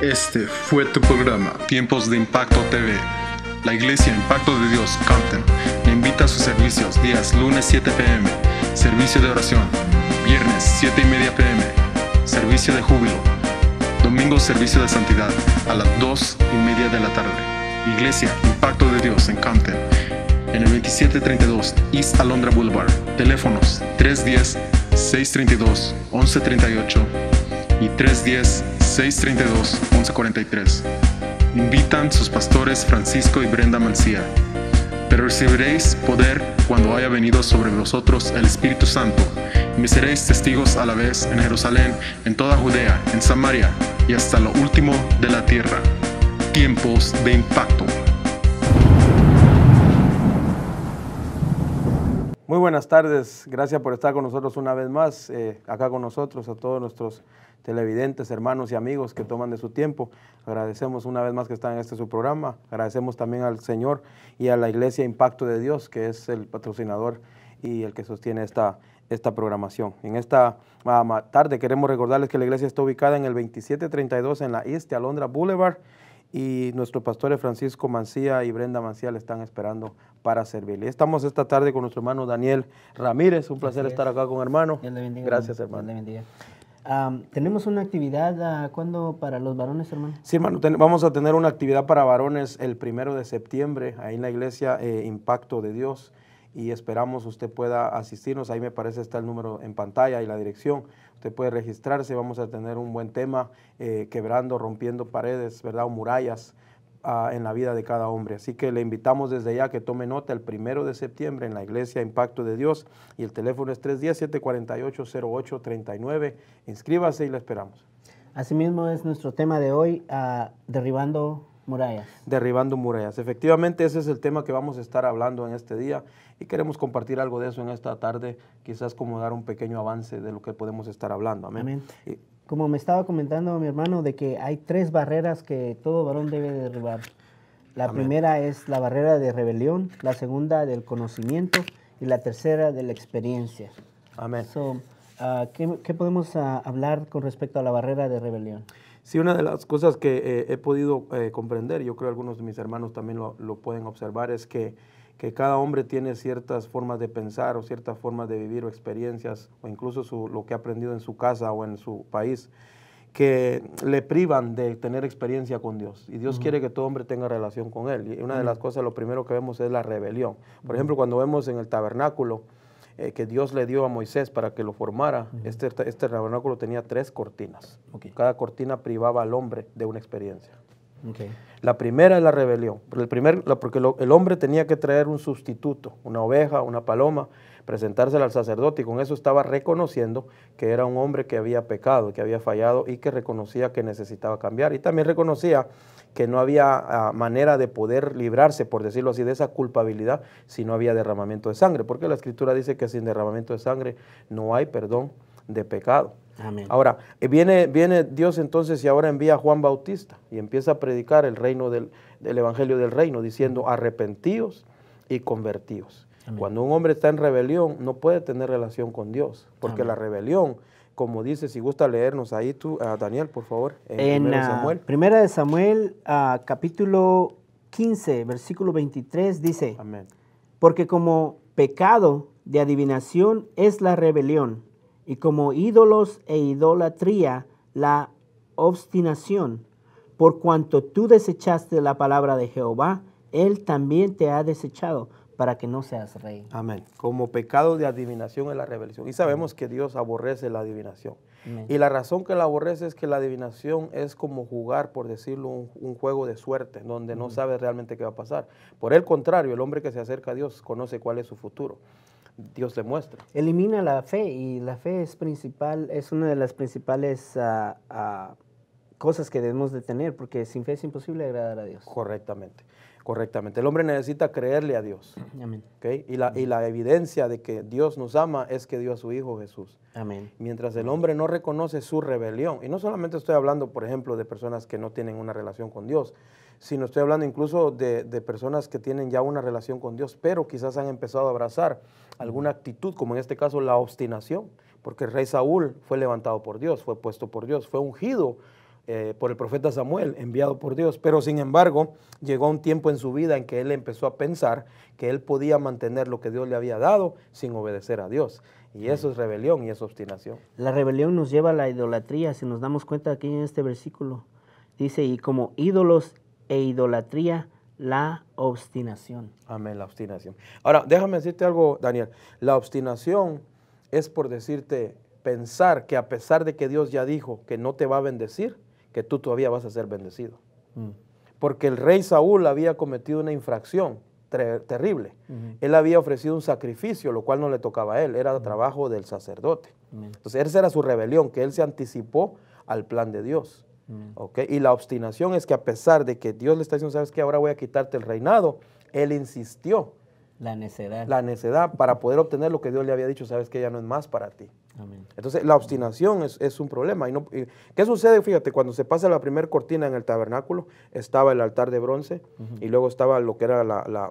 Este fue tu programa, Tiempos de Impacto TV. La Iglesia Impacto de Dios, Compton, le invita a sus servicios días lunes 7 p.m., servicio de oración, viernes 7:30 p.m., servicio de júbilo, domingo servicio de santidad a las 2:30 de la tarde. Iglesia Impacto de Dios en Compton, en el 2732 East Alondra Boulevard. Teléfonos 310-632-1138 y 310-632-1143. Invitan sus pastores Francisco y Brenda Mancía. Pero recibiréis poder cuando haya venido sobre vosotros el Espíritu Santo, y me seréis testigos a la vez en Jerusalén, en toda Judea, en Samaria y hasta lo último de la tierra. Tiempos de Impacto. Muy buenas tardes, gracias por estar con nosotros una vez más, acá con nosotros, a todos nuestros televidentes, hermanos y amigos que toman de su tiempo. Agradecemos una vez más que están en este su programa, agradecemos también al Señor y a la Iglesia Impacto de Dios, que es el patrocinador y el que sostiene esta programación. En esta tarde queremos recordarles que la iglesia está ubicada en el 2732 en la East Alondra Boulevard, y nuestros pastores Francisco Mancía y Brenda Mancía le están esperando para servirle. Estamos esta tarde con nuestro hermano Daniel Ramírez. Un placer estar acá con hermano. Dios le bendiga. Gracias, hermano. Dios le bendiga. Tenemos una actividad, ¿cuándo para los varones, hermano? Sí, hermano, vamos a tener una actividad para varones el 1 de septiembre, ahí en la iglesia Impacto de Dios, y esperamos usted pueda asistirnos. Ahí me parece está el número en pantalla y la dirección. Usted puede registrarse. Vamos a tener un buen tema, quebrando, rompiendo paredes, ¿verdad? O murallas en la vida de cada hombre. Así que le invitamos desde ya que tome nota el 1 de septiembre en la iglesia Impacto de Dios, y el teléfono es 310-748-0839. Inscríbase y le esperamos. Asimismo es nuestro tema de hoy, derribando murallas. Derribando murallas. Efectivamente, ese es el tema que vamos a estar hablando en este día, y queremos compartir algo de eso en esta tarde, quizás como dar un pequeño avance de lo que podemos estar hablando. Amén. Amén. Como me estaba comentando mi hermano, de que hay 3 barreras que todo varón debe derribar. La Amén. primera es la barrera de rebelión, la segunda del conocimiento y la tercera de la experiencia. Amén. ¿Qué podemos hablar con respecto a la barrera de rebelión? Sí, una de las cosas que he podido comprender, yo creo que algunos de mis hermanos también lo pueden observar, es que cada hombre tiene ciertas formas de pensar o ciertas formas de vivir o experiencias, o incluso lo que ha aprendido en su casa o en su país, que le privan de tener experiencia con Dios. Y Dios quiere que todo hombre tenga relación con Él. Y una de las cosas, lo primero que vemos es la rebelión. Por ejemplo, cuando vemos en el tabernáculo que Dios le dio a Moisés para que lo formara, este tabernáculo tenía 3 cortinas. Cada cortina privaba al hombre de una experiencia. La primera es la rebelión, porque el hombre tenía que traer un sustituto, una oveja, una paloma, presentársela al sacerdote, y con eso estaba reconociendo que era un hombre que había pecado, que había fallado, y que reconocía que necesitaba cambiar, y también reconocía que no había manera de poder librarse, por decirlo así, de esa culpabilidad si no había derramamiento de sangre, porque la Escritura dice que sin derramamiento de sangre no hay perdón de pecado. Amén. Ahora, viene Dios entonces y ahora envía a Juan Bautista y empieza a predicar el reino del evangelio del reino, diciendo: arrepentíos y convertíos. Amén. Cuando un hombre está en rebelión, no puede tener relación con Dios, porque Amén. La rebelión, como dice, si gusta leernos ahí tú, Daniel, por favor, en 1 Samuel. Primera de Samuel, capítulo 15, versículo 23, dice: Amén. Porque como pecado de adivinación es la rebelión, y como ídolos e idolatría la obstinación. Por cuanto tú desechaste la palabra de Jehová, Él también te ha desechado, para que no seas rey. Amén. Como pecado de adivinación es la rebelión. Y sabemos que Dios aborrece la adivinación. Amén. Y la razón que la aborrece es que la adivinación es como jugar, por decirlo, un juego de suerte, donde no sabes realmente qué va a pasar. Por el contrario, el hombre que se acerca a Dios conoce cuál es su futuro. Dios le muestra. Elimina la fe, y la fe es una de las principales cosas que debemos de tener, porque sin fe es imposible agradar a Dios. Correctamente. El hombre necesita creerle a Dios. Amén. ¿Okay? Y la evidencia de que Dios nos ama es que dio a su Hijo Jesús. Amén. Mientras el hombre no reconoce su rebelión, y no solamente estoy hablando, por ejemplo, de personas que no tienen una relación con Dios, sino estoy hablando incluso de personas que tienen ya una relación con Dios, pero quizás han empezado a abrazar alguna actitud, como en este caso la obstinación, porque el rey Saúl fue levantado por Dios, fue puesto por Dios, fue ungido por el profeta Samuel, enviado por Dios. Pero sin embargo, llegó un tiempo en su vida en que él empezó a pensar que él podía mantener lo que Dios le había dado sin obedecer a Dios. Y eso es rebelión y es obstinación. La rebelión nos lleva a la idolatría, si nos damos cuenta aquí en este versículo. Dice, y como ídolos e idolatría, la obstinación. Amén, la obstinación. Ahora, déjame decirte algo, Daniel. La obstinación es, por decirte, pensar que a pesar de que Dios ya dijo que no te va a bendecir, que tú todavía vas a ser bendecido. Porque el rey Saúl había cometido una infracción terrible. Él había ofrecido un sacrificio, lo cual no le tocaba a él, era trabajo del sacerdote. Entonces, esa era su rebelión, que él se anticipó al plan de Dios. ¿Okay? Y la obstinación es que a pesar de que Dios le está diciendo, ¿sabes qué? Ahora voy a quitarte el reinado, él insistió. La necedad. La necedad para poder obtener lo que Dios le había dicho, ¿sabes qué? Ya no es más para ti. Amén. Entonces, la obstinación es un problema. ¿Qué sucede? Fíjate, cuando se pasa la primera cortina en el tabernáculo, estaba el altar de bronce y luego estaba lo que era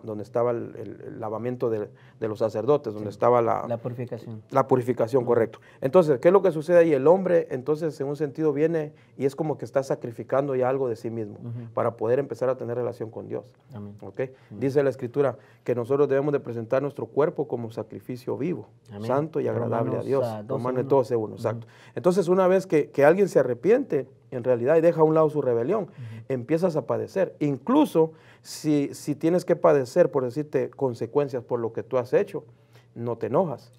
donde estaba el lavamiento de los sacerdotes, donde estaba la purificación. La purificación, correcto. Entonces, ¿qué es lo que sucede ahí? El hombre, entonces, en un sentido, viene y es como que está sacrificando ya algo de sí mismo para poder empezar a tener relación con Dios. Amén. ¿Okay? Dice la Escritura que nosotros debemos de presentar nuestro cuerpo como sacrificio vivo, santo y agradable a Dios. Romanos 12:1, exacto. Entonces, una vez que alguien se arrepiente, en realidad, y deja a un lado su rebelión, empiezas a padecer. Incluso si tienes que padecer, por decirte, consecuencias por lo que tú has hecho, no te enojas.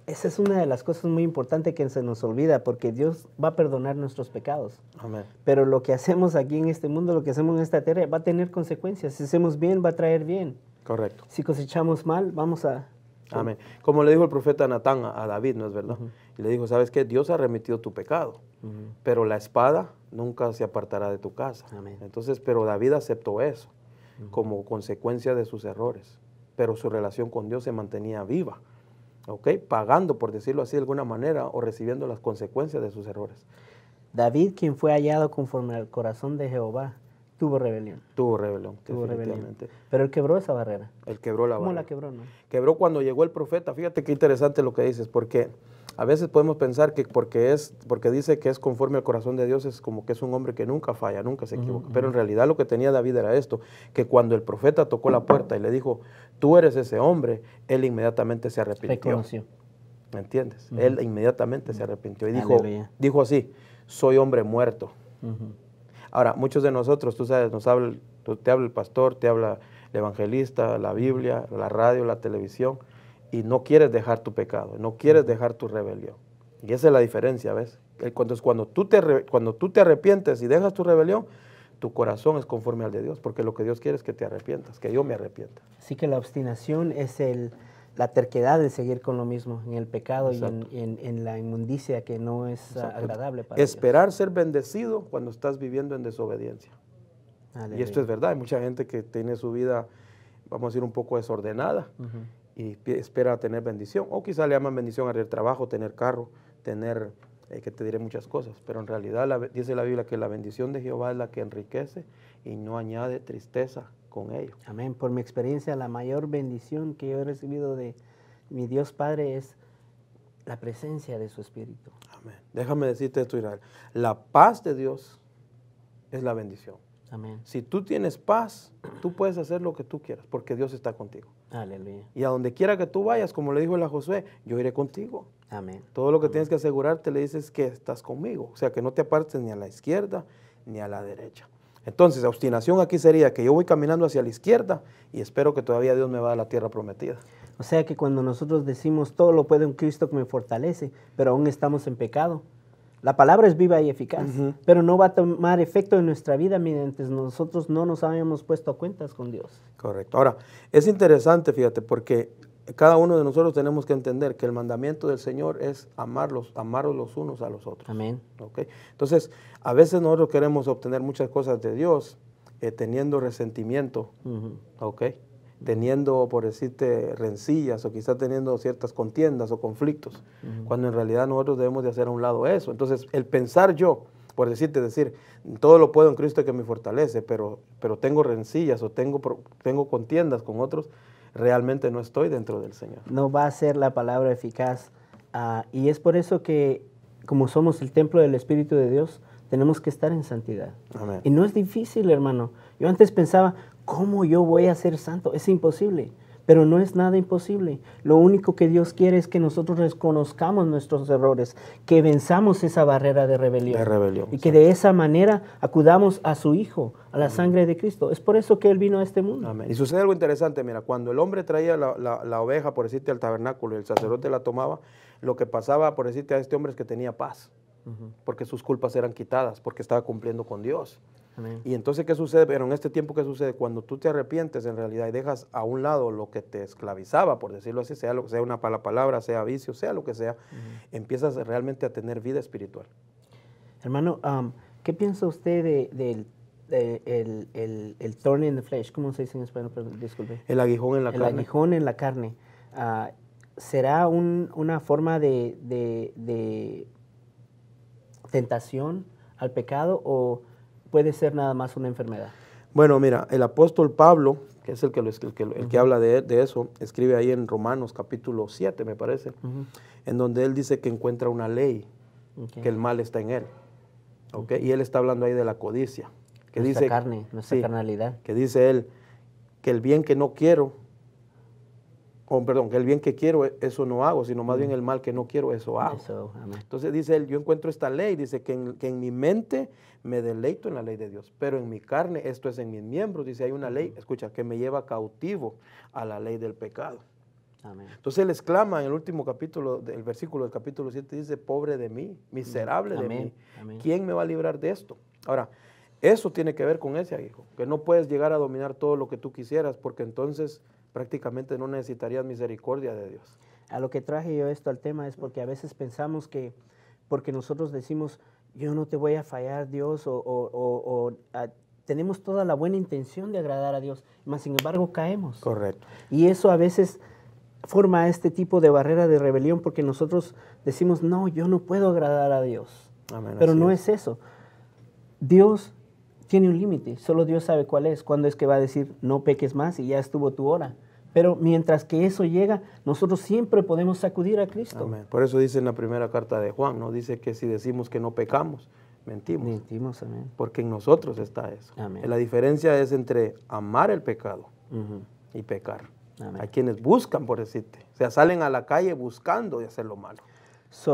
Esa es una de las cosas muy importantes que se nos olvida, porque Dios va a perdonar nuestros pecados. Amén. Pero lo que hacemos aquí en este mundo, lo que hacemos en esta tierra, va a tener consecuencias. Si hacemos bien, va a traer bien. Correcto. Si cosechamos mal, vamos a... Amén. Como le dijo el profeta Natán a David, ¿no es verdad? Y le dijo, ¿sabes qué? Dios ha remitido tu pecado, pero la espada nunca se apartará de tu casa. Amén. Entonces, pero David aceptó eso como consecuencia de sus errores, pero su relación con Dios se mantenía viva, ¿ok? Pagando, por decirlo así de alguna manera, o recibiendo las consecuencias de sus errores. David, quien fue hallado conforme al corazón de Jehová, tuvo rebelión. Tuvo rebelión, definitivamente. Pero él quebró esa barrera. Él quebró la barrera. ¿Cómo la quebró, no? Quebró cuando llegó el profeta. Fíjate qué interesante lo que dices, porque a veces podemos pensar que porque dice que es conforme al corazón de Dios, es como que es un hombre que nunca falla, nunca se equivoca. Pero en realidad lo que tenía David era esto, que cuando el profeta tocó la puerta y le dijo, tú eres ese hombre, él inmediatamente se arrepintió. Reconoció. ¿Me entiendes? Él inmediatamente se arrepintió y dijo así, soy hombre muerto. Ahora, muchos de nosotros, tú sabes, te habla el pastor, te habla el evangelista, la Biblia, la radio, la televisión, y no quieres dejar tu pecado, no quieres dejar tu rebelión. Y esa es la diferencia, ¿ves? Cuando tú te arrepientes y dejas tu rebelión, tu corazón es conforme al de Dios, porque lo que Dios quiere es que te arrepientas, que yo me arrepienta. Así que la obstinación es la terquedad de seguir con lo mismo, en el pecado. Exacto. Y en la inmundicia que no es agradable para Esperar Dios. Ser bendecido cuando estás viviendo en desobediencia. Aleluya. Y esto es verdad, hay mucha gente que tiene su vida, vamos a decir, un poco desordenada y espera tener bendición, o quizá le llaman bendición a tener trabajo, tener carro, tener, que te diré muchas cosas, pero en realidad dice la Biblia que la bendición de Jehová es la que enriquece y no añade tristeza con ello. Amén. Por mi experiencia, la mayor bendición que yo he recibido de mi Dios Padre es la presencia de su Espíritu. Amén. Déjame decirte esto, Israel. La paz de Dios es la bendición. Amén. Si tú tienes paz, tú puedes hacer lo que tú quieras, porque Dios está contigo. Aleluya. Y a donde quiera que tú vayas, como le dijo él a Josué, yo iré contigo. Amén. Todo lo que tienes que asegurarte, le dices que estás conmigo. O sea, que no te apartes ni a la izquierda ni a la derecha. Entonces, obstinación aquí sería que yo voy caminando hacia la izquierda y espero que todavía Dios me va a la tierra prometida. O sea que cuando nosotros decimos todo lo puedo en Cristo que me fortalece, pero aún estamos en pecado, la palabra es viva y eficaz, pero no va a tomar efecto en nuestra vida mientras nosotros no nos hayamos puesto a cuentas con Dios. Correcto. Ahora, es interesante, fíjate, porque cada uno de nosotros tenemos que entender que el mandamiento del Señor es amarlos los unos a los otros. Amén. ¿Okay? Entonces, a veces nosotros queremos obtener muchas cosas de Dios teniendo resentimiento, ¿okay? Teniendo, por decirte, rencillas o quizás teniendo ciertas contiendas o conflictos, cuando en realidad nosotros debemos de hacer a un lado eso. Entonces, el pensar yo, por decir, todo lo puedo en Cristo que me fortalece, pero tengo rencillas o tengo contiendas con otros, realmente no estoy dentro del Señor. No va a ser la palabra eficaz. Y es por eso que, como somos el templo del Espíritu de Dios, tenemos que estar en santidad. Amén. Y no es difícil, hermano. Yo antes pensaba, ¿cómo yo voy a ser santo? Es imposible. Pero no es nada imposible. Lo único que Dios quiere es que nosotros reconozcamos nuestros errores, que venzamos esa barrera de rebelión. Y que de esa manera acudamos a su Hijo, a la sangre de Cristo. Es por eso que Él vino a este mundo. Amén. Y sucede algo interesante, mira, cuando el hombre traía la oveja, por decirte, al tabernáculo y el sacerdote la tomaba, lo que pasaba, por decirte, a este hombre es que tenía paz, porque sus culpas eran quitadas, porque estaba cumpliendo con Dios. Amén. Y entonces, ¿qué sucede? Pero en este tiempo, ¿qué sucede? Cuando tú te arrepientes en realidad y dejas a un lado lo que te esclavizaba, por decirlo así, sea lo que sea una palabra, sea vicio, sea lo que sea, empiezas realmente a tener vida espiritual. Hermano, ¿qué piensa usted del thorn in the flesh? ¿Cómo se dice en español? Perdón, disculpe. El aguijón en la carne. El aguijón en la carne. ¿Será una forma de tentación al pecado o puede ser nada más una enfermedad? Bueno, mira, el apóstol Pablo, que es el que habla de eso, escribe ahí en Romanos capítulo 7, me parece, en donde él dice que encuentra una ley, que el mal está en él. Y él está hablando ahí de la codicia. Que nuestra dice, carne, nuestra carnalidad. Que dice él, que el bien que no quiero, que el bien que quiero, eso no hago, sino más bien el mal que no quiero, eso hago. Entonces dice él, yo encuentro esta ley, dice que en mi mente me deleito en la ley de Dios, pero en mi carne, esto es en mis miembros, dice, hay una ley, escucha, que me lleva cautivo a la ley del pecado. Amén. Entonces él exclama en el último capítulo, el versículo del capítulo 7, dice, pobre de mí, miserable de mí, ¿quién me va a librar de esto? Ahora, eso tiene que ver con ese hijo, que no puedes llegar a dominar todo lo que tú quisieras, porque entonces prácticamente no necesitarías misericordia de Dios. A lo que traje yo esto al tema es porque a veces pensamos que, porque nosotros decimos, yo no te voy a fallar, Dios, tenemos toda la buena intención de agradar a Dios, mas sin embargo caemos. Correcto. Y eso a veces forma este tipo de barrera de rebelión porque nosotros decimos, no, yo no puedo agradar a Dios. Amén, pero no es eso. Dios tiene un límite, solo Dios sabe cuál es, cuándo es que va a decir, no peques más y ya estuvo tu hora. Pero mientras que eso llega, nosotros siempre podemos acudir a Cristo. Amén. Por eso dice en la primera carta de Juan, ¿no? Dice que si decimos que no pecamos, mentimos. Mentimos, amén. Porque en nosotros está eso. Amén. La diferencia es entre amar el pecado y pecar. Amén. Hay quienes buscan, por decirte. O sea, salen a la calle buscando de hacer lo malo.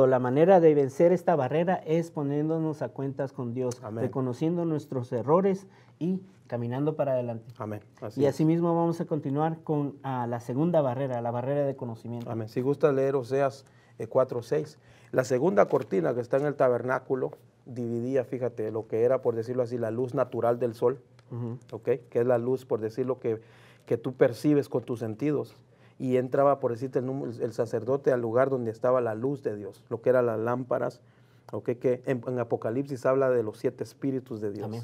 La manera de vencer esta barrera es poniéndonos a cuentas con Dios, amén, reconociendo nuestros errores y caminando para adelante. Amén. Y asimismo vamos a continuar con la segunda barrera, la barrera de conocimiento. Amén. Si gusta leer Oseas 4:6. La segunda cortina que está en el tabernáculo dividía, fíjate, lo que era, por decirlo así, la luz natural del sol, que es la luz, por decirlo, que tú percibes con tus sentidos. Y entraba, por decirte, el sacerdote al lugar donde estaba la luz de Dios, lo que eran las lámparas, que en Apocalipsis habla de los 7 espíritus de Dios. Amén.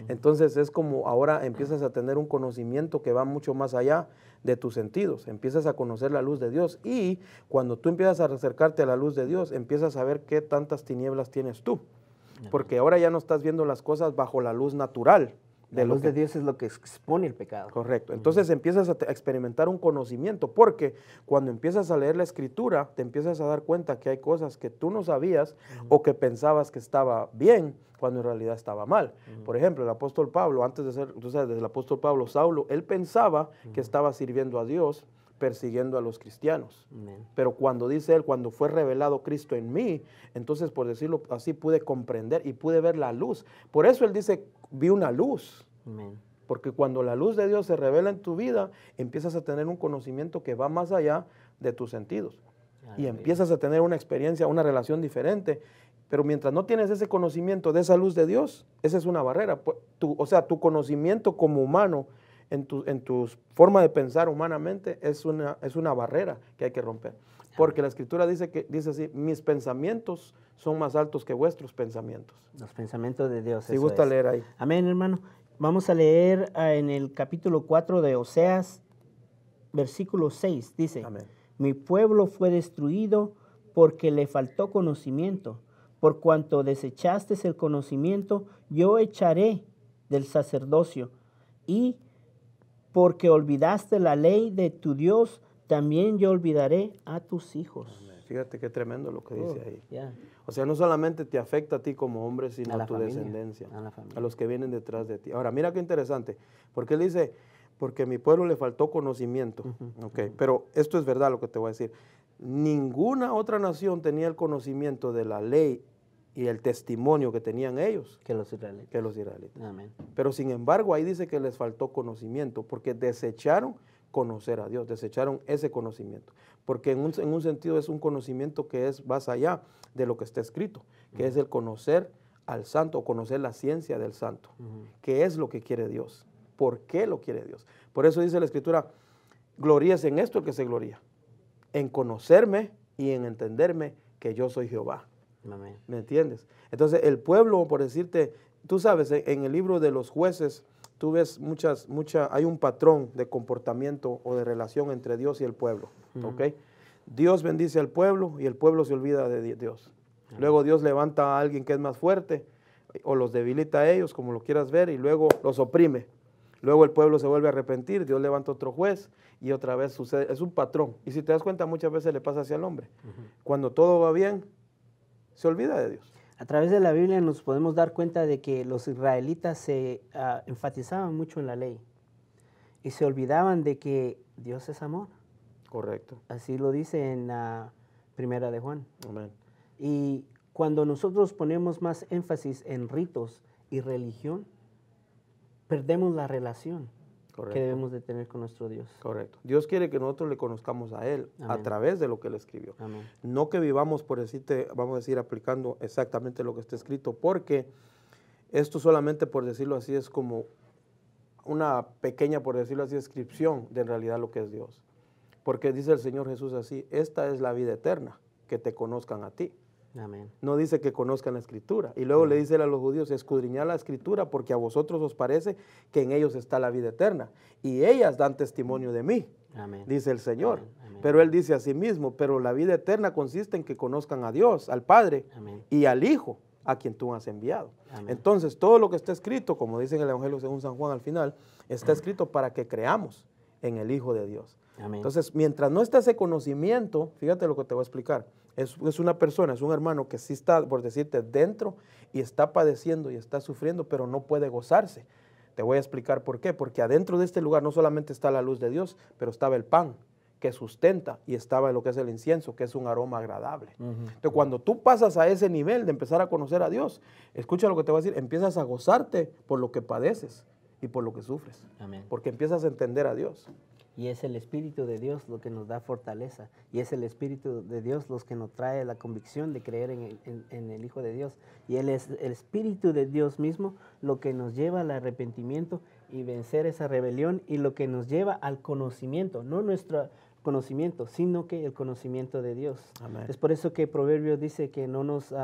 Entonces es como ahora empiezas a tener un conocimiento que va mucho más allá de tus sentidos, empiezas a conocer la luz de Dios y cuando tú empiezas a acercarte a la luz de Dios, empiezas a ver qué tantas tinieblas tienes tú, porque ahora ya no estás viendo las cosas bajo la luz natural. La luz de Dios es lo que expone el pecado. Correcto. Entonces empiezas a experimentar un conocimiento, porque cuando empiezas a leer la Escritura, te empiezas a dar cuenta que hay cosas que tú no sabías o que pensabas que estaba bien, cuando en realidad estaba mal. Por ejemplo, el apóstol Pablo, antes de ser, tú sabes, desde el apóstol Pablo, Saulo, él pensaba que estaba sirviendo a Dios, persiguiendo a los cristianos. Pero cuando dice él, cuando fue revelado Cristo en mí, entonces, por decirlo así, pude comprender y pude ver la luz. Por eso él dice, vi una luz. Porque cuando la luz de Dios se revela en tu vida, empiezas a tener un conocimiento que va más allá de tus sentidos. Y empiezas a tener una experiencia, una relación diferente. Pero mientras no tienes ese conocimiento de esa luz de Dios, esa es una barrera. O sea, tu conocimiento como humano, en tu forma de pensar humanamente, es una barrera que hay que romper. Porque la Escritura dice así, mis pensamientos son más altos que vuestros pensamientos. Los pensamientos de Dios. Si gusta leer ahí. Amén, hermano. Vamos a leer en el capítulo 4 de Oseas, versículo 6. Dice, amén, mi pueblo fue destruido porque le faltó conocimiento. Por cuanto desechaste el conocimiento, yo echaré del sacerdocio. Y porque olvidaste la ley de tu Dios, también yo olvidaré a tus hijos. Amén. Fíjate qué tremendo lo que dice ahí. Yeah. O sea, no solamente te afecta a ti como hombre, sino a tu familia, descendencia, a la familia. a los que vienen detrás de ti. Ahora, mira qué interesante, porque él dice, porque a mi pueblo le faltó conocimiento. Okay. Pero esto es verdad lo que te voy a decir. Ninguna otra nación tenía el conocimiento de la ley y el testimonio que tenían ellos que los israelitas. Que los israelitas. Amén. Pero sin embargo, ahí dice que les faltó conocimiento, porque desecharon conocer a Dios, desecharon ese conocimiento. Porque en un sentido es un conocimiento que es más allá de lo que está escrito, que es el conocer al santo, o conocer la ciencia del santo. ¿Qué es lo que quiere Dios? ¿Por qué lo quiere Dios? Por eso dice la Escritura, gloríese en esto el que se gloría, en conocerme y en entenderme que yo soy Jehová. Amén. ¿Me entiendes? Entonces el pueblo, por decirte, tú sabes, en el libro de los jueces, tú ves hay un patrón de comportamiento o de relación entre Dios y el pueblo, ¿ok? Dios bendice al pueblo y el pueblo se olvida de Dios. Luego Dios levanta a alguien que es más fuerte o los debilita a ellos, como lo quieras ver, y luego los oprime. Luego el pueblo se vuelve a arrepentir, Dios levanta otro juez y otra vez sucede. Es un patrón. Y si te das cuenta, muchas veces le pasa hacia el hombre. Cuando todo va bien, se olvida de Dios. A través de la Biblia nos podemos dar cuenta de que los israelitas se enfatizaban mucho en la ley y se olvidaban de que Dios es amor. Correcto. Así lo dice en Primera de Juan. Amén. Y cuando nosotros ponemos más énfasis en ritos y religión, perdemos la relación que debemos de tener con nuestro Dios. Correcto. Dios quiere que nosotros le conozcamos a Él. Amén. A través de lo que Él escribió. Amén. No que vivamos, por decirte, vamos a decir, aplicando exactamente lo que está escrito, porque esto solamente, por decirlo así, es como una pequeña, por decirlo así, descripción de en realidad lo que es Dios. Porque dice el Señor Jesús así, esta es la vida eterna, que te conozcan a ti. Amén. No dice que conozcan la Escritura. Y luego le dice a los judíos, escudriñad la Escritura porque a vosotros os parece que en ellos está la vida eterna. Y ellas dan testimonio de mí, Amén. Dice el Señor. Amén. Pero Él dice a sí mismo, pero la vida eterna consiste en que conozcan a Dios, al Padre Amén. y al Hijo, a quien tú has enviado. Amén. Entonces, todo lo que está escrito, como dice en el Evangelio según San Juan al final, está escrito para que creamos en el Hijo de Dios. Amén. Entonces, mientras no está ese conocimiento, fíjate lo que te voy a explicar. Es una persona, es un hermano que sí está, por decirte, dentro y está padeciendo y está sufriendo, pero no puede gozarse. Te voy a explicar por qué. Porque adentro de este lugar no solamente está la luz de Dios, pero estaba el pan que sustenta y estaba lo que es el incienso, que es un aroma agradable. Entonces, cuando tú pasas a ese nivel de empezar a conocer a Dios, escucha lo que te voy a decir, empiezas a gozarte por lo que padeces y por lo que sufres. Amén. Porque empiezas a entender a Dios. Y es el Espíritu de Dios lo que nos da fortaleza. Y es el Espíritu de Dios lo que nos trae la convicción de creer en el Hijo de Dios. Y Él es el Espíritu de Dios mismo lo que nos lleva al arrepentimiento y vencer esa rebelión y lo que nos lleva al conocimiento, no nuestro conocimiento, sino que el conocimiento de Dios. Amén. Es por eso que Proverbios dice que no nos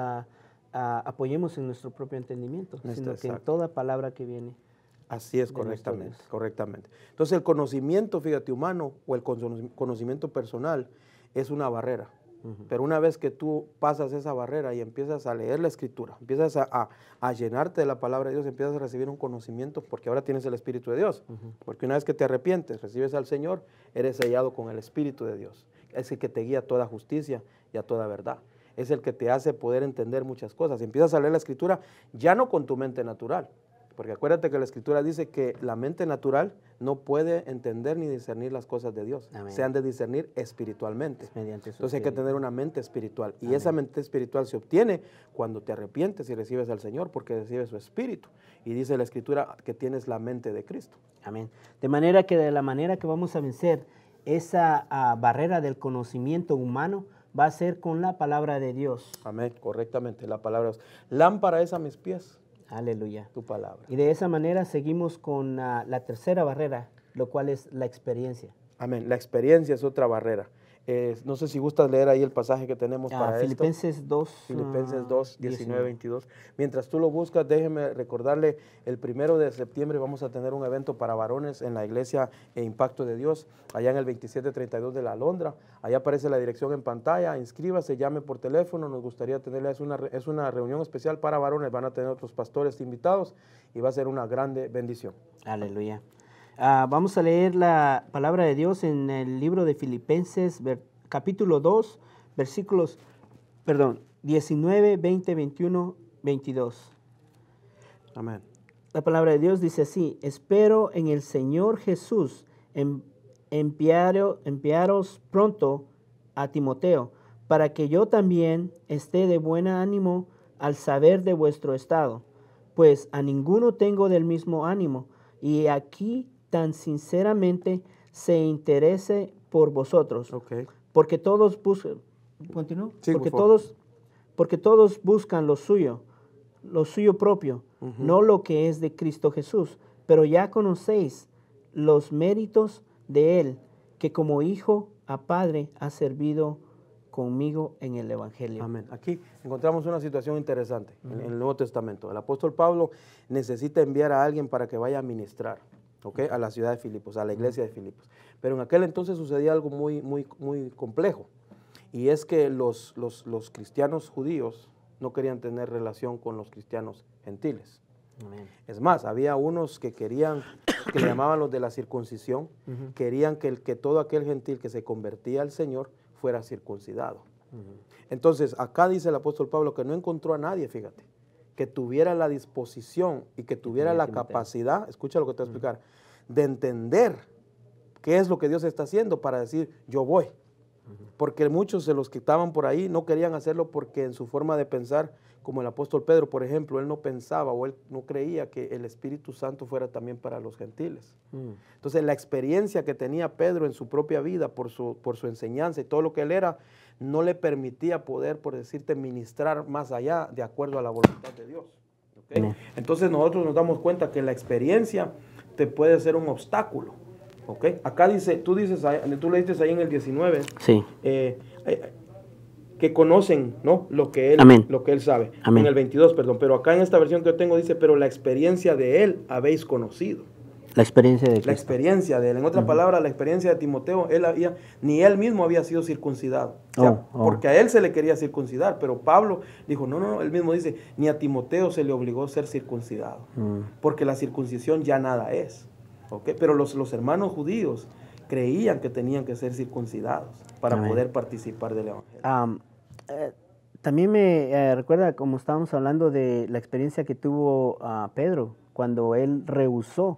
apoyemos en nuestro propio entendimiento, sino que en toda palabra que viene. Así es, correctamente. Entonces el conocimiento, fíjate, humano o el conocimiento personal es una barrera. Pero una vez que tú pasas esa barrera y empiezas a leer la Escritura, empiezas a llenarte de la palabra de Dios, empiezas a recibir un conocimiento porque ahora tienes el Espíritu de Dios. Porque una vez que te arrepientes, recibes al Señor, eres sellado con el Espíritu de Dios. Es el que te guía a toda justicia y a toda verdad. Es el que te hace poder entender muchas cosas. Empiezas a leer la Escritura ya no con tu mente natural. Porque acuérdate que la Escritura dice que la mente natural no puede entender ni discernir las cosas de Dios. Amén. Se han de discernir espiritualmente. Entonces hay que tener una mente espiritual. Y esa mente espiritual se obtiene cuando te arrepientes y recibes al Señor, porque recibes su Espíritu. Y dice la Escritura que tienes la mente de Cristo. Amén. De manera que de la manera que vamos a vencer esa barrera del conocimiento humano va a ser con la palabra de Dios. Amén, correctamente, la palabra de Dios. Lámpara es a mis pies. Aleluya. Tu palabra. Y de esa manera seguimos con la tercera barrera, lo cual es la experiencia. Amén. La experiencia es otra barrera. No sé si gustas leer ahí el pasaje que tenemos para Filipenses esto. 2. Filipenses 2, 19, 22. Mientras tú lo buscas, déjeme recordarle, el 1 de septiembre vamos a tener un evento para varones en la iglesia Impacto de Dios, allá en el 2732 de la Alondra. Allá aparece la dirección en pantalla, inscríbase, llame por teléfono, nos gustaría tenerle, es una reunión especial para varones, van a tener otros pastores invitados y va a ser una grande bendición. Aleluya. Vamos a leer la palabra de Dios en el libro de Filipenses, capítulo 2, versículos, 19, 20, 21, 22. Amén. La palabra de Dios dice así: espero en el Señor Jesús enviaros pronto a Timoteo, para que yo también esté de buen ánimo al saber de vuestro estado, pues a ninguno tengo del mismo ánimo, y aquí tan sinceramente se interese por vosotros. Okay. Porque todos buscan, ¿continúo? Sí, porque todos buscan lo suyo propio, no lo que es de Cristo Jesús. Pero ya conocéis los méritos de Él, que como hijo a padre ha servido conmigo en el Evangelio. Amén. Aquí encontramos una situación interesante en el Nuevo Testamento. El apóstol Pablo necesita enviar a alguien para que vaya a ministrar, ¿okay? A la ciudad de Filipos, a la iglesia de Filipos. Pero en aquel entonces sucedía algo muy complejo, y es que los cristianos judíos no querían tener relación con los cristianos gentiles. Amén. Es más, había unos que querían, que llamaban los de la circuncisión, querían que todo aquel gentil que se convertía al Señor fuera circuncidado. Entonces, acá dice el apóstol Pablo que no encontró a nadie, fíjate, que tuviera la disposición y que tuviera la capacidad, escucha lo que te voy a explicar, de entender qué es lo que Dios está haciendo para decir, yo voy. Porque muchos de los que estaban por ahí no querían hacerlo porque en su forma de pensar, como el apóstol Pedro, por ejemplo, él no pensaba o él no creía que el Espíritu Santo fuera también para los gentiles. Entonces, la experiencia que tenía Pedro en su propia vida, por su enseñanza y todo lo que él era, no le permitía poder, por decirte, ministrar más allá de acuerdo a la voluntad de Dios. ¿Okay? Entonces, nosotros nos damos cuenta que la experiencia te puede ser un obstáculo. Okay. Acá dice, tú leíste ahí en el 19, sí. Que conocen, ¿no? Lo que él sabe. Amén. En el 22, perdón, pero acá en esta versión que yo tengo dice, pero la experiencia de él habéis conocido. La experiencia de Cristo. La experiencia de él. En otras palabras, la experiencia de Timoteo, ni él mismo había sido circuncidado. O sea, porque a él se le quería circuncidar, pero Pablo dijo, no, él mismo dice, ni a Timoteo se le obligó a ser circuncidado, porque la circuncisión ya nada es. Okay, pero los hermanos judíos creían que tenían que ser circuncidados para poder participar del Evangelio. También me recuerda, como estábamos hablando de la experiencia que tuvo Pedro, cuando él rehusó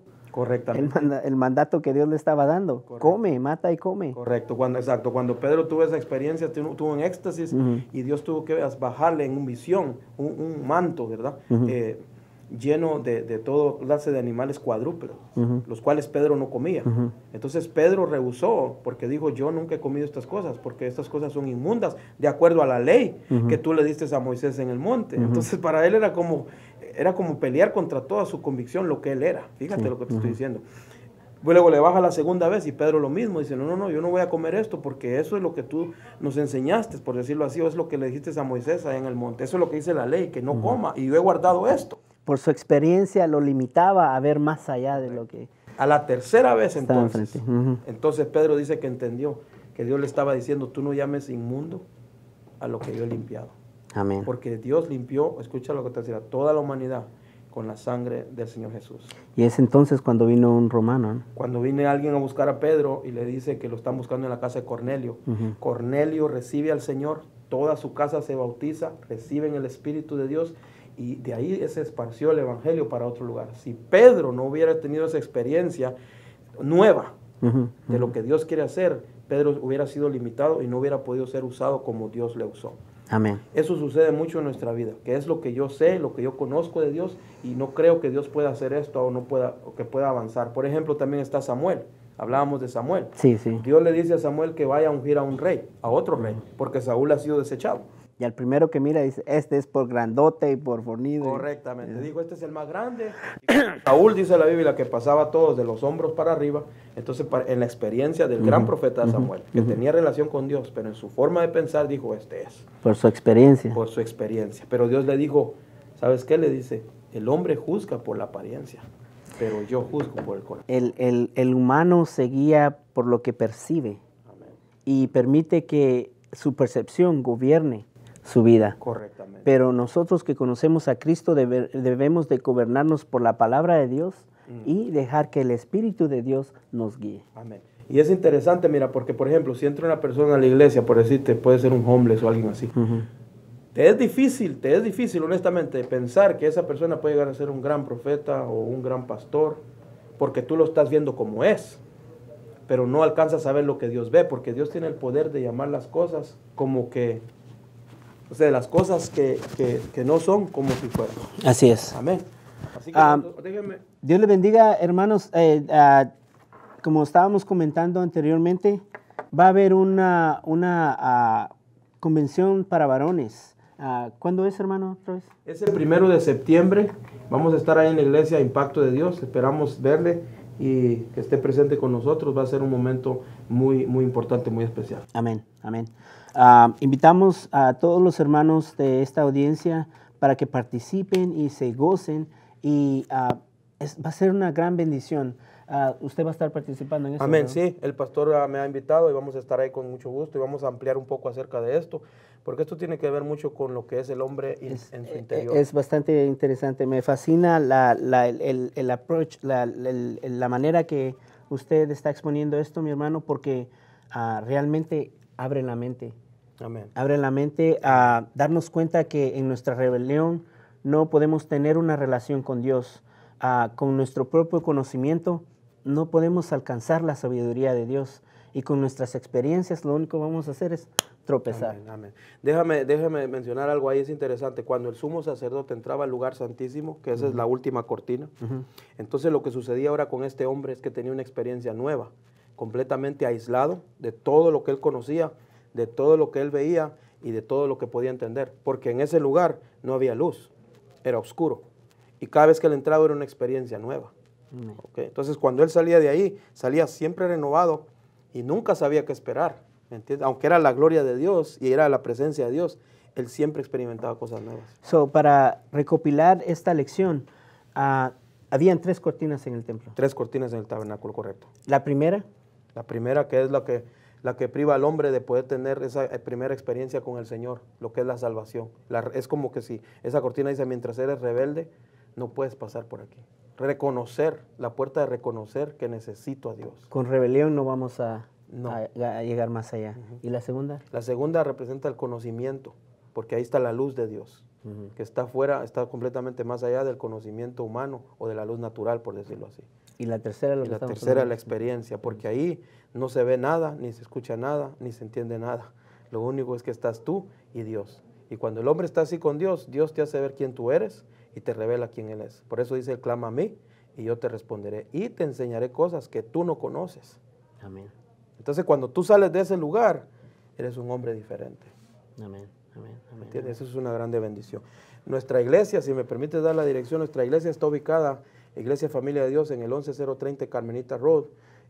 el mandato que Dios le estaba dando. Correcto. Come, mata y come. Correcto, cuando Pedro tuvo esa experiencia, tuvo un éxtasis, y Dios tuvo que bajarle en una visión, un manto, ¿verdad? Lleno de todo clase de animales cuadrúpedos, los cuales Pedro no comía. Entonces Pedro rehusó porque dijo, yo nunca he comido estas cosas, porque estas cosas son inmundas, de acuerdo a la ley que tú le diste a Moisés en el monte. Entonces para él era como pelear contra toda su convicción, lo que él era. Fíjate lo que te estoy diciendo. Luego le baja la segunda vez y Pedro lo mismo, dice, no, yo no voy a comer esto porque eso es lo que tú nos enseñaste, por decirlo así, o es lo que le dijiste a Moisés allá en el monte. Eso es lo que dice la ley, que no coma, y yo he guardado esto. Por su experiencia lo limitaba a ver más allá de lo que... A la tercera vez entonces Pedro dice que entendió que Dios le estaba diciendo, tú no llames inmundo a lo que yo he limpiado. Amén. Porque Dios limpió, escucha lo que te decía, toda la humanidad con la sangre del Señor Jesús. Y es entonces cuando vino un romano, ¿no? Cuando viene alguien a buscar a Pedro y le dice que lo están buscando en la casa de Cornelio. Cornelio recibe al Señor, toda su casa se bautiza, reciben el Espíritu de Dios, y de ahí se esparció el Evangelio para otro lugar. Si Pedro no hubiera tenido esa experiencia nueva de lo que Dios quiere hacer, Pedro hubiera sido limitado y no hubiera podido ser usado como Dios le usó. Amén. Eso sucede mucho en nuestra vida, que es lo que yo sé, lo que yo conozco de Dios, y no creo que Dios pueda hacer esto o que pueda avanzar. Por ejemplo, también está Samuel. Hablábamos de Samuel. Sí, sí. Dios le dice a Samuel que vaya a ungir a un rey, a otro rey, porque Saúl ha sido desechado. Y al primero que mira dice, este es por grandote y por fornido. Correctamente. Dijo, este es el más grande. Saúl, dice la Biblia, que pasaba a todos de los hombros para arriba. Entonces, en la experiencia del gran profeta Samuel, que tenía relación con Dios, pero en su forma de pensar dijo, este es. Por su experiencia. Por su experiencia. Pero Dios le dijo, ¿sabes qué? Le dice, el hombre juzga por la apariencia, pero yo juzgo por el corazón. El humano se guía por lo que percibe. Amén. Y permite que su percepción gobierne su vida. Correctamente. Pero nosotros que conocemos a Cristo debemos de gobernarnos por la palabra de Dios y dejar que el Espíritu de Dios nos guíe. Amén. Y es interesante, mira, porque por ejemplo, si entra una persona a la iglesia, por decirte, puede ser un homeless o alguien así. Te es difícil honestamente pensar que esa persona puede llegar a ser un gran profeta o un gran pastor, porque tú lo estás viendo como es, pero no alcanzas a ver lo que Dios ve, porque Dios tiene el poder de llamar las cosas como que, o sea, las cosas que no son como si fueran. Así es. Amén. Así que déjenme. Dios le bendiga, hermanos. Como estábamos comentando anteriormente, va a haber una convención para varones. ¿Cuándo es, hermano, otra vez? Es el 1 de septiembre. Vamos a estar ahí en la iglesia Impacto de Dios. Esperamos verle y que esté presente con nosotros. Va a ser un momento muy, muy importante, muy especial. Amén, amén. Invitamos a todos los hermanos de esta audiencia para que participen y se gocen. Y va a ser una gran bendición. ¿Usted va a estar participando en eso? Amén, ¿no? sí. El pastor me ha invitado y vamos a estar ahí con mucho gusto y vamos a ampliar un poco acerca de esto, porque esto tiene que ver mucho con lo que es el hombre en su interior. Es bastante interesante. Me fascina el approach, la manera que usted está exponiendo esto, mi hermano, porque realmente abre la mente. Amén. Abre la mente a darnos cuenta que en nuestra rebelión no podemos tener una relación con Dios. Con nuestro propio conocimiento no podemos alcanzar la sabiduría de Dios. Y con nuestras experiencias lo único que vamos a hacer es tropezar. Amén, amén. Déjame mencionar algo ahí, es interesante. Cuando el sumo sacerdote entraba al lugar santísimo, que esa es la última cortina, entonces lo que sucedía ahora con este hombre es que tenía una experiencia nueva, completamente aislado de todo lo que él conocía, de todo lo que él veía y de todo lo que podía entender, porque en ese lugar no había luz, era oscuro. Y cada vez que él entraba era una experiencia nueva. Okay. Entonces cuando él salía de ahí, salía siempre renovado y nunca sabía qué esperar, ¿me entiendes? Aunque era la gloria de Dios y era la presencia de Dios, él siempre experimentaba cosas nuevas. Para recopilar esta lección, habían 3 cortinas en el templo. 3 cortinas en el tabernáculo, correcto. La primera. La primera, que es la que priva al hombre de poder tener esa primera experiencia con el Señor, lo que es la salvación. Es como que si esa cortina dice, mientras eres rebelde, no puedes pasar por aquí. Reconocer, la puerta de reconocer que necesito a Dios. Con rebelión no vamos a llegar más allá. ¿Y la segunda? La segunda representa el conocimiento, porque ahí está la luz de Dios, que está fuera, está completamente más allá del conocimiento humano o de la luz natural, por decirlo así. Y la tercera, la tercera es la experiencia, porque ahí no se ve nada, ni se escucha nada, ni se entiende nada. Lo único es que estás tú y Dios. Y cuando el hombre está así con Dios, Dios te hace ver quién tú eres y te revela quién Él es. Por eso dice, clama a mí y yo te responderé y te enseñaré cosas que tú no conoces. Amén. Entonces cuando tú sales de ese lugar, eres un hombre diferente. Amén. Amén. Amén. ¿Entiendes? Eso es una grande bendición. Nuestra iglesia, si me permites dar la dirección, nuestra iglesia está ubicada, Iglesia Familia de Dios, en el 11030 Carmenita Road.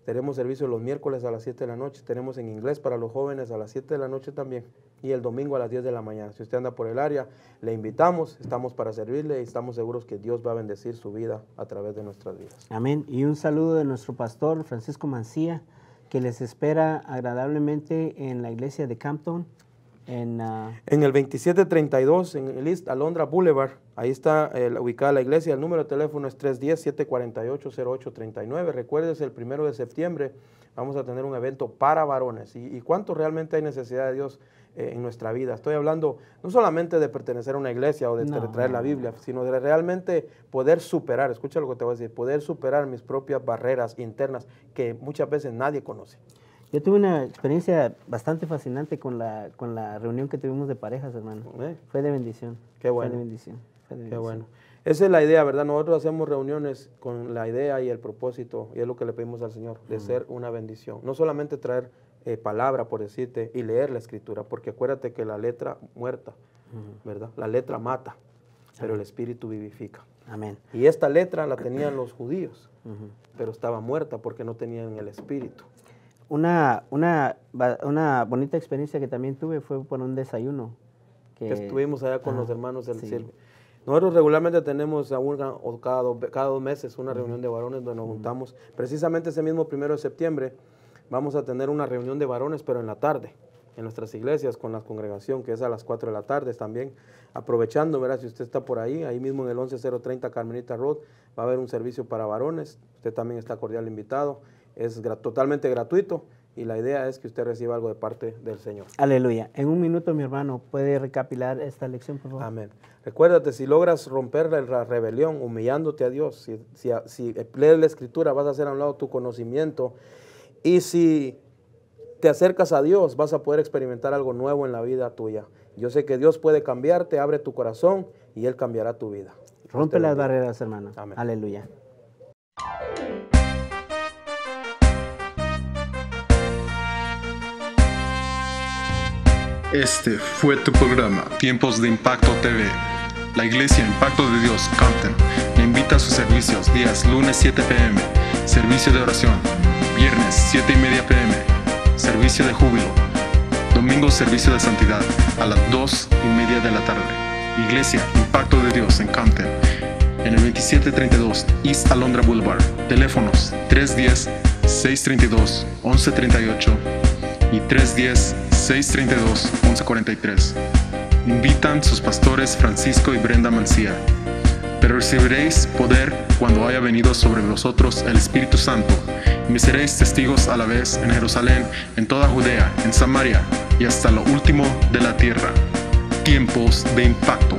Tenemos servicio los miércoles a las 7 de la noche, tenemos en inglés para los jóvenes a las 7 de la noche también, y el domingo a las 10 de la mañana. Si usted anda por el área, le invitamos, estamos para servirle y estamos seguros que Dios va a bendecir su vida a través de nuestras vidas. Amén. Y un saludo de nuestro pastor Francisco Mancía, que les espera agradablemente en la iglesia de Campton. En el 2732, en el East Alondra Boulevard, ahí está ubicada la iglesia. El número de teléfono es 310-748-0839. Recuerdes, el 1 de septiembre vamos a tener un evento para varones. ¿Y cuánto realmente hay necesidad de Dios en nuestra vida? Estoy hablando no solamente de pertenecer a una iglesia o de traer la Biblia, sino de realmente poder superar, escucha lo que te voy a decir, poder superar mis propias barreras internas que muchas veces nadie conoce. Yo tuve una experiencia bastante fascinante con la reunión que tuvimos de parejas, hermano. Fue de bendición. Qué bueno. Fue de bendición. Qué bueno. Esa es la idea, ¿verdad? Nosotros hacemos reuniones con la idea y el propósito, y es lo que le pedimos al Señor, de ser una bendición. No solamente traer palabra, por decirte, y leer la Escritura, porque acuérdate que la letra muerta, ¿verdad? La letra mata, pero el Espíritu vivifica. Amén. Y esta letra la tenían los judíos, pero estaba muerta porque no tenían el Espíritu. Una bonita experiencia que también tuve fue por un desayuno. Que estuvimos allá con los hermanos del cielo. Nosotros regularmente tenemos cada 2 meses una reunión de varones donde nos juntamos. Precisamente ese mismo 1 de septiembre vamos a tener una reunión de varones, pero en la tarde, en nuestras iglesias, con la congregación, que es a las 4 de la tarde también. Aprovechando, ¿verdad? Si usted está por ahí mismo en el 11030 Carmenita Road, va a haber un servicio para varones. Usted también está cordial invitado. Es totalmente gratuito y la idea es que usted reciba algo de parte del Señor. Aleluya. En un minuto, mi hermano, ¿puede recapitular esta lección, por favor? Amén. Recuérdate, si logras romper la rebelión humillándote a Dios, si lees la Escritura, vas a hacer a un lado tu conocimiento, y si te acercas a Dios, vas a poder experimentar algo nuevo en la vida tuya. Yo sé que Dios puede cambiarte, abre tu corazón y Él cambiará tu vida. Rompe las barreras, hermano. Amén. Aleluya. Este fue tu programa, Tiempos de Impacto TV. La Iglesia Impacto de Dios, Compton, le invita a sus servicios días lunes 7 p.m., servicio de oración, viernes 7:30 p.m., servicio de júbilo, domingo servicio de santidad a las 2:30 de la tarde. Iglesia Impacto de Dios en Compton, en el 2732 East Alondra Boulevard. Teléfonos 310-632-1138 y 310-632-1143. Invitan sus pastores Francisco y Brenda Mancía. Pero recibiréis poder cuando haya venido sobre vosotros el Espíritu Santo, y me seréis testigos a la vez en Jerusalén, en toda Judea, en Samaria y hasta lo último de la tierra. Tiempos de Impacto.